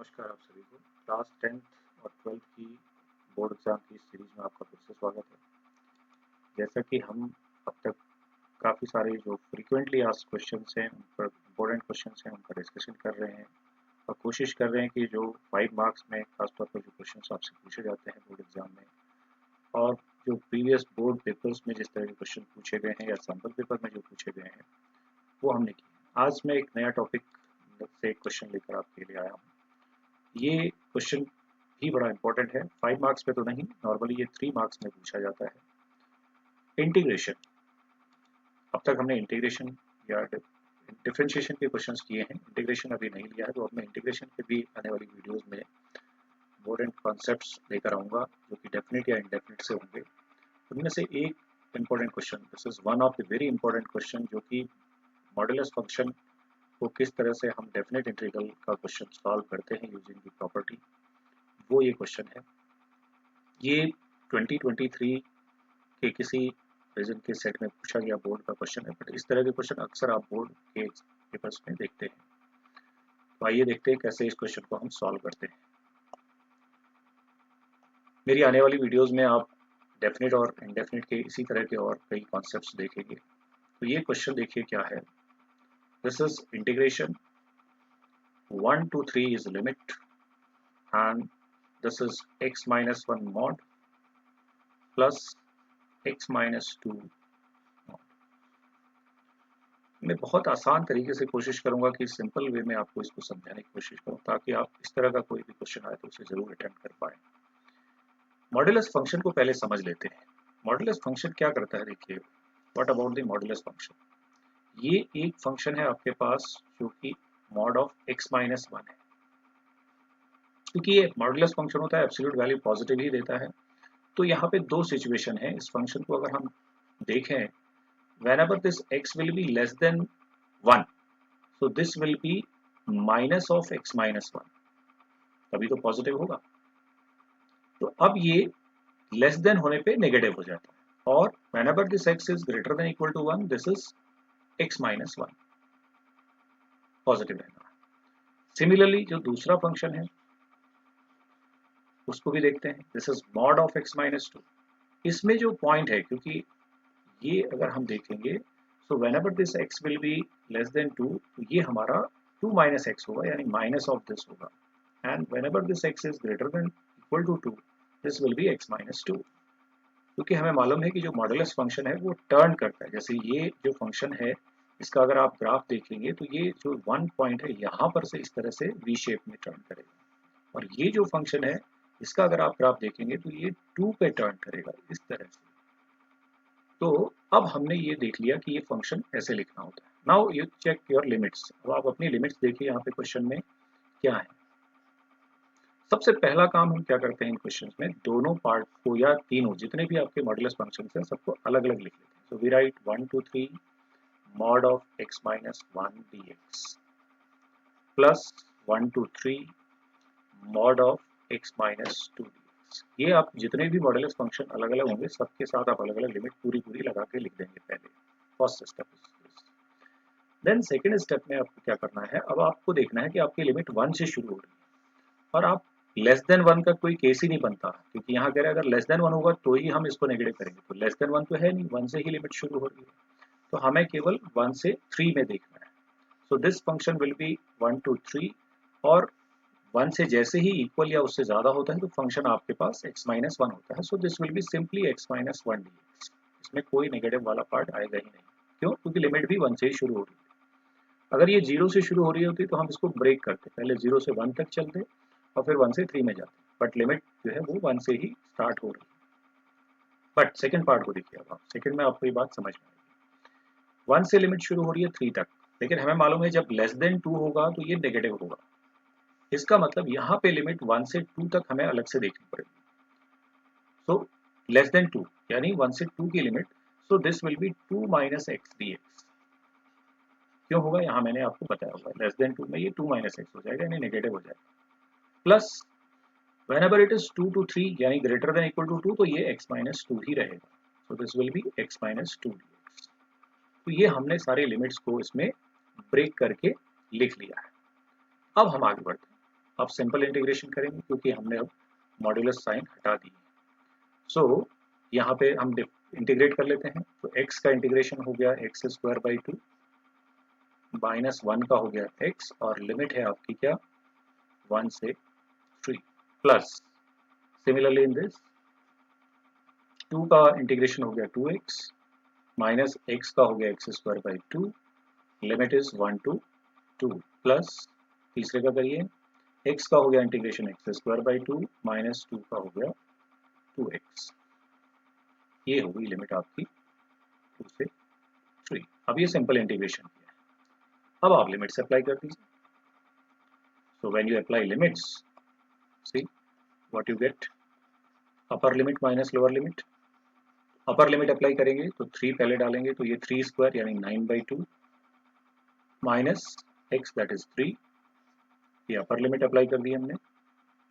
नमस्कार आप सभी को। क्लास 10th और 12th की बोर्ड एग्जाम की सीरीज में आपका फिर से स्वागत है। जैसा कि हम अब तक काफ़ी सारे जो फ्रीक्वेंटली आस्क्ड क्वेश्चंस हैं, उन पर इम्पोर्टेंट क्वेश्चंस हैं, उनका डिस्कशन कर रहे हैं और कोशिश कर रहे हैं कि जो 5 मार्क्स में खासतौर पर जो क्वेश्चंस आपसे पूछे जाते हैं बोर्ड एग्जाम में और जो प्रीवियस बोर्ड पेपर्स में जिस तरह के क्वेश्चन पूछे गए हैं या सैम्पल पेपर में जो पूछे गए हैं वो हमने किए। आज मैं एक नया टॉपिक से एक क्वेश्चन लेकर आपके लिए आया हूँ। ये क्वेश्चन भी बड़ा इंपॉर्टेंट है। 5 मार्क्स पे तो नहीं, नॉर्मली ये 3 मार्क्स में पूछा जाता है। इंटीग्रेशन, अब तक हमने इंटीग्रेशन या डिफरेंशिएशन के क्वेश्चंस किए हैं। इंटीग्रेशन अभी नहीं लिया है, तो अब मैं इंटीग्रेशन पे भी आने वाली वीडियोस में इम्पोर्टेंट कॉन्सेप्ट्स लेकर आऊँगा जो कि डेफिनेट या इनडेफिनेट से होंगे। उनमें से एक important question, this is one of the very important question, जो कि मॉडुलस फंक्शन को किस तरह से हम डेफिनेट इंटीग्रल का क्वेश्चन सॉल्व करते हैं यूजिंग द प्रॉपर्टी, वो ये क्वेश्चन है। ये 2023 के किसी रीजन के सेट में पूछा गया बोर्ड का क्वेश्चन है, बट इस तरह के क्वेश्चन अक्सर आप बोर्ड के पेपर्स में देखते हैं। तो आइए देखते हैं कैसे इस क्वेश्चन को हम सॉल्व करते हैं। मेरी आने वाली वीडियोस में आप डेफिनेट और इनडेफिनेट के इसी तरह के और कई कॉन्सेप्ट्स देखेंगे। तो ये क्वेश्चन देखिए क्या है। This is integration 1 to 3 is limit and this is x minus 1 mod plus x minus 2 mod। मैं बहुत आसान तरीके से कोशिश करूंगा कि सिंपल वे में आपको इसको समझाने की कोशिश करूं ताकि आप इस तरह का कोई भी क्वेश्चन आए तो उसे जरूर अटेम्प्ट कर पाए। मॉडुलस फंक्शन को पहले समझ लेते हैं। मॉडुलस फंक्शन क्या करता है, देखिए। What about the modulus function? ये एक फंक्शन है आपके पास जो कि मॉड ऑफ x माइनस 1 है। क्योंकि ये मॉडुलस फंक्शन होता है, एब्सोल्यूट वैल्यू पॉजिटिव ही देता है। तो यहाँ पे दो सिचुएशन है इस फंक्शन को अगर हम देखें। whenever this x will be less than 1, so this will be minus of x minus 1, तभी तो पॉजिटिव होगा। तो अब ये लेस देन होने पे नेगेटिव हो जाता है और whenever this x is greater than equal to 1, this is x minus 1, positive रहना। सिमिलरली जो दूसरा फंक्शन है उसको भी देखते हैं। This is mod of x minus 2। इसमें जो पॉइंट है, क्योंकि ये अगर हम देखेंगे, so whenever this x will be less than 2, तो ये हमारा 2 माइनस एक्स होगा, यानी माइनस ऑफ दिस होगा। And whenever this x is greater than equal to 2, this will be x minus 2। क्योंकि हमें मालूम है कि जो मॉडुलस फंक्शन है वो टर्न करता है। जैसे ये जो फंक्शन है इसका अगर आप ग्राफ देखेंगे तो ये जो 1 पॉइंट है यहाँ पर से इस तरह से वी शेप में टर्न करेगा, और ये जो फंक्शन है इसका अगर आप ग्राफ देखेंगे तो ये 2 पे टर्न करेगा इस तरह से। तो अब हमने ये देख लिया कि ये फंक्शन ऐसे लिखना होता है। Now you check your limits. अब आप अपनी लिमिट्स देखिए यहाँ पे क्वेश्चन में क्या है। सबसे पहला काम हम क्या करते हैं इन क्वेश्चंस में, दोनों पार्ट को या तीनों जितने भी आपके मॉडुलस फंक्शंस हैं सबको अलग अलग लिख लेते हैं। So we write 1 2 3 mod of x minus 1 dx plus 1 2 3 mod of x minus 2 dx। ये आप जितने भी मॉडुलस फंक्शन अलग अलग होंगे सबके साथ आप अलग अलग लिमिट पूरी पूरी लगा के लिख देंगे पहले। First step. Then second step में आपको क्या करना है, अब आपको देखना है कि आपकी लिमिट 1 से शुरू हो रही है और आप लेस देन 1 का कोई केस ही नहीं बनता, क्योंकि यहाँ कह रहे हैं अगर लेस देन 1 होगा तो ही हम इसको नेगेटिव करेंगे। तो लेस देन 1 तो है नहीं, 1 से ही लिमिट शुरू हो रही है, तो हमें केवल 1 से 3 में देखना है। So this function will be 1 2 3, और 1 से जैसे ही इक्वल या उससे ज्यादा होता है तो फंक्शन आपके पास x माइनस 1 होता है। So this will be simply x minus 1 dx। इसमें कोई नेगेटिव वाला पार्ट आएगा ही नहीं। क्यों? क्योंकि लिमिट भी 1 से ही शुरू हो रही है। अगर ये 0 से शुरू हो रही होती तो हम इसको ब्रेक करते, पहले 0 से 1 तक चलते और फिर 1 से 3 में जाते, बट लिमिट जो है वो 1 से ही स्टार्ट हो रही है। बट सेकंड पार्ट को देखिए, अब आप सेकंड में आपको ये बात समझ में आएगी। 1 से लिमिट शुरू हो रही है 3 तक, लेकिन हमें मालूम है जब लेस देन 2 होगा तो ये नेगेटिव होगा। इसका मतलब यहाँ पे लिमिट 1 से 2 तक हमें अलग से देखनी पड़ेगी। सो लेस देन 2 यानी 1 से 2 की limit, so this will B 2 minus x dx। क्यों होगा यहाँ मैंने आपको बताया होगा, लेस देन 2 में ये 2 माइनस एक्स हो जाएगा यानी नेगेटिव हो जाएगा। Plus whenever it is 2 to 3 यानी ग्रेटर देन इक्वल टू 2, तो ये x माइनस 2 ही रहेगा। So this will be x minus 2 dx। तो ये हमने सारे लिमिट्स को इसमें ब्रेक करके लिख लिया है। अब हम आगे बढ़ते हैं। अब सिंपल इंटीग्रेशन करेंगे क्योंकि हमने अब मॉड्यूलस साइन हटा दी। सो यहाँ पे हम इंटीग्रेट कर लेते हैं। तो x का इंटीग्रेशन हो गया x square by two, minus 1 का हो गया x, और लिमिट है आपकी क्या 1 से 3, प्लस सिमिलरली इन दिस 2 का इंटीग्रेशन हो गया 2x, माइनस x का हो गया x square by two, limit is 1 to 2, plus तीसरे का करिए, x का हो गया integration x square by two, minus 2 का हो गया 2x। ये हो गई लिमिट आपकी 2 से 3। अब ये सिंपल इंटीग्रेशन किया है। अब आप लिमिट्स अप्लाई कर दीजिए। So when you apply limits, see what you get, upper limit minus lower limit. Upper limit apply करेंगे तो 3 पहले डालेंगे, तो ये 3 स्क्वायर यानी 9/2 माइनस x दैट इज 3। ये अपर लिमिट अप्लाई कर दी हमने,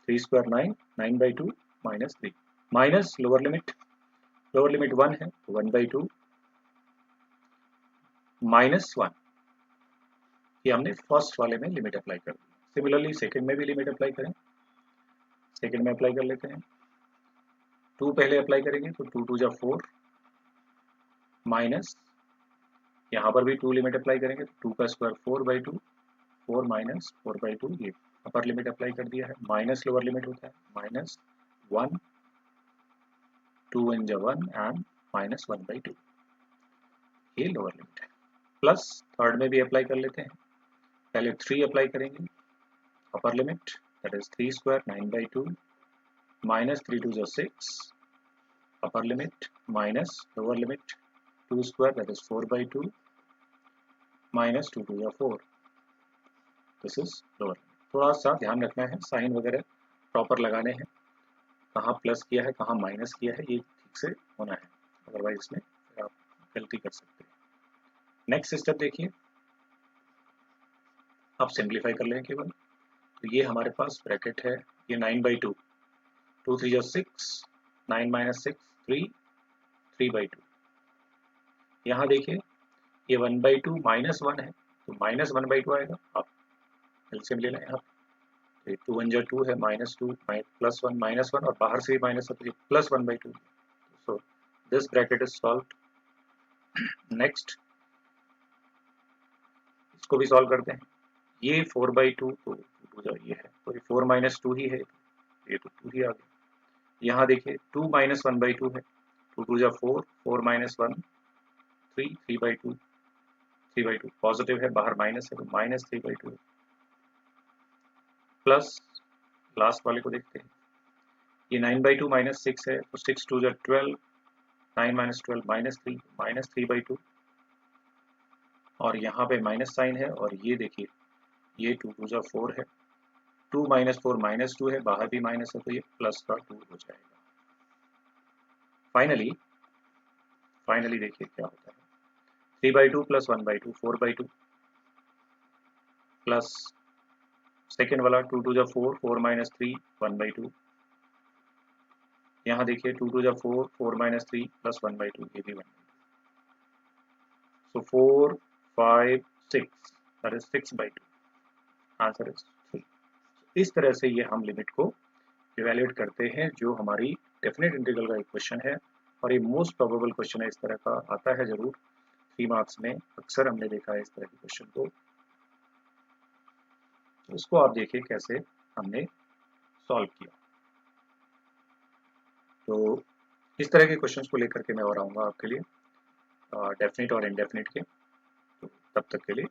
3 square 9, 9/2 minus 3, minus lower limit 1 है तो 1/2 माइनस 1। ये हमने फर्स्ट वाले में लिमिट अप्लाई कर दी। सिमिलरली सेकंड में भी लिमिट अप्लाई करें। सेकंड में अप्लाई कर लेते हैं, 2 पहले अप्लाई करेंगे तो 2 2 जा 4, माइनस यहाँ पर भी 2 लिमिट अप्लाई करेंगे तो 2 का स्क्वायर 4/2, 4 माइनस 4/2, ये अपर लिमिट अप्लाई कर दिया है। माइनस लोअर लिमिट होता है माइनस 1, 2 इन जा 1 एंड माइनस 1/2, ये लोअर लिमिट है। प्लस थर्ड में भी अप्लाई कर लेते हैं। पहले 3 अप्लाई करेंगे, upper limit that is 3 square 9/2 minus 3 2 जा 6, upper limit minus lower limit 2 square that is 4/2 minus 2 2 जा 4, दिस इज लोअर। थोड़ा सा ध्यान रखना है, साइन वगैरह प्रॉपर लगाने हैं, कहाँ प्लस किया है कहाँ माइनस किया है ये ठीक से होना है, अदरवाइज इसमें आप गलती कर सकते हैं। नेक्स्ट स्टेप देखिए, आप सिंप्लीफाई कर लें केवल। तो ये हमारे पास ब्रैकेट है, ये 9/2, 2 3 जा 6, 9 माइनस 6 3, 3/2। यहाँ देखिए ये 1/2 माइनस 1 है तो माइनस 1/2 आएगा। आप एलसीएम ले लें यहाँ, तो 2 1 जा 2 है, माइनस 2 प्लस 1 माइनस 1, और बाहर से भी माइनस है तो ये plus 1/2। So this bracket is solved. Next इसको भी सॉल्व करते हैं। ये 4/2 तो 2 ये है तो ये 4 माइनस 2 ही है, ये तो 2 ही आ गया। यहाँ देखिए 2 माइनस 1/2 है, 2 2 जा 4, 4 माइनस 1 3, 3/2, 3/2 पॉजिटिव है, बाहर माइनस है तो माइनस 3/2, प्लस लास्ट वाले को देखते हैं। ये 9/2 माइनस 6 है तो 6 2 जा 12, 9 माइनस 12 माइनस 3, माइनस 3/2, और यहाँ पे माइनस साइन है, और ये देखिए ये 2 2 जा 4 है, 2 माइनस 4 माइनस 2 है, बाहर भी माइनस है तो ये प्लस का 2 हो जाएगा। फाइनली देखिए क्या होता है, 3/2 प्लस 1/2 4/2, प्लस सेकेंड वाला 2 2 जा 4, 4 माइनस 3 1/2, यहाँ देखिए 2 2 जा 4, 4 माइनस 3 प्लस 1/2, ये भी 1/2। सो 4 5 6 दैट इज 6/2, आंसर इज 3। इस तरह से ये हम लिमिट को इवेल्युएट करते हैं, जो हमारी डेफिनेट इंटीग्रल का एक क्वेश्चन है, और ये मोस्ट प्रोबेबल क्वेश्चन है, इस तरह का आता है जरूर 3 मार्क्स में, अक्सर हमने देखा है इस तरह के क्वेश्चन को। तो इसको आप देखिए कैसे हमने सॉल्व किया। तो इस तरह के क्वेश्चंस को लेकर के मैं और आऊँगा आपके लिए, डेफिनेट और इनडेफिनेट के। तो तब तक के लिए